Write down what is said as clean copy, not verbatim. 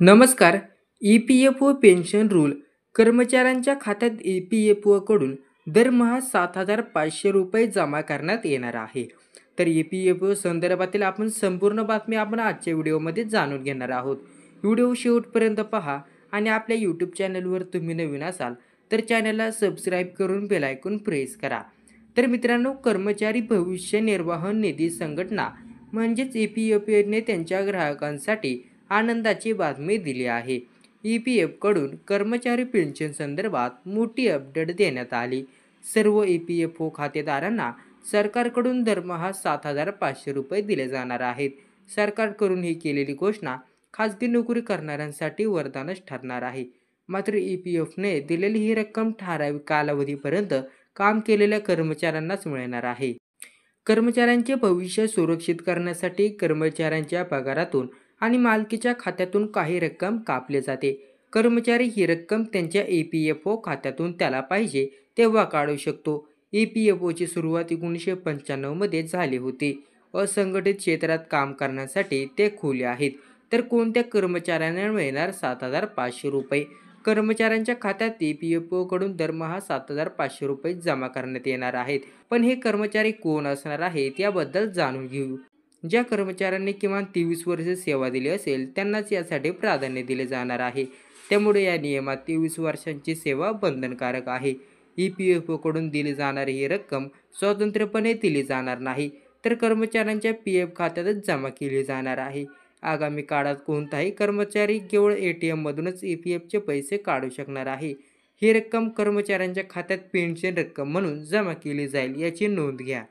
नमस्कार. ई-पी-एफ-ओ pension rule कर्मचाऱ्यांच्या खात्यात ई-पी-एफ-ओकडून दरमहा ₹7,500 जमा करण्यात येणार आहे. तर ई-पी-एफ-ओ संदर्भातील आपण संपूर्ण बातमी आपण आजच्या व्हिडिओमध्ये जाणून घेणार आहोत. व्हिडिओ शेवटपर्यंत पहा आणि आपल्या यूट्यूब चॅनलवर तुम्ही नवीन असाल तर चॅनलला सबस्क्राईब करून बेल आयकॉन प्रेस करा. तर मित्रांनो, कर्मचारी भविष्य निर्वाह निधी संघटना म्हणजेच ई-पी-एफ-ओने त्यांच्या ग्राहकांसाठी आनंदाची बातमी दिली आहे. ई-पी-एफकडून कर्मचारी पेन्शन संदर्भात मोठी अपडेट देण्यात आली. सर्व ई-पी-एफ-ओ खातेदारांना सरकारकडून दरमहा ₹7,500 दिले जाणार आहेत. सरकारकडून ही केलेली घोषणा खासगी नोकरी करणाऱ्यांसाठी वरदानच ठरणार आहे. मात्र ई-पी-एफने दिलेली ही रक्कम ठराविक कालावधीपर्यंत काम केलेल्या कर्मचाऱ्यांनाच मिळणार आहे. कर्मचाऱ्यांचे भविष्य सुरक्षित करण्यासाठी कर्मचाऱ्यांच्या पगारातून आणि मालकीच्या खात्यातून काही रक्कम कापली जाते. कर्मचारी ही रक्कम त्यांच्या ई-पी-एफ-ओ खात्यातून त्याला पाहिजे तेव्हा काढू शकतो. ई-पी-एफ-ओची सुरुवात 1995 मध्ये झाली होती. असंघटित क्षेत्रात काम करण्यासाठी ते खुले आहेत. तर कोणत्या कर्मचाऱ्यांना मिळणार ₹7,500? कर्मचाऱ्यांच्या खात्यात ई-पी-एफ-ओकडून दरमहा ₹7,500 जमा करण्यात येणार आहेत. पण हे कर्मचारी कोण असणार आहेत याबद्दल जाणून घेऊ. ज्या कर्मचाऱ्यांनी किमान 23 वर्षे सेवा दिली असेल त्यांनाच यासाठी प्राधान्य दिले जाणार आहे. त्यामुळे या नियमात 23 वर्षांची सेवा बंधनकारक आहे. ई-पी-एफ-ओकडून दिली जाणारी ही रक्कम स्वतंत्रपणे दिली जाणार नाही, तर कर्मचाऱ्यांच्या पी-एफ खात्यातच जमा केली जाणार आहे. आगामी काळात कोणताही कर्मचारी केवळ ए-टी-एममधूनच ई-पी-एफचे पैसे काढू शकणार आहे. ही रक्कम कर्मचाऱ्यांच्या खात्यात पेन्शन रक्कम म्हणून जमा केली जाईल याची नोंद घ्या.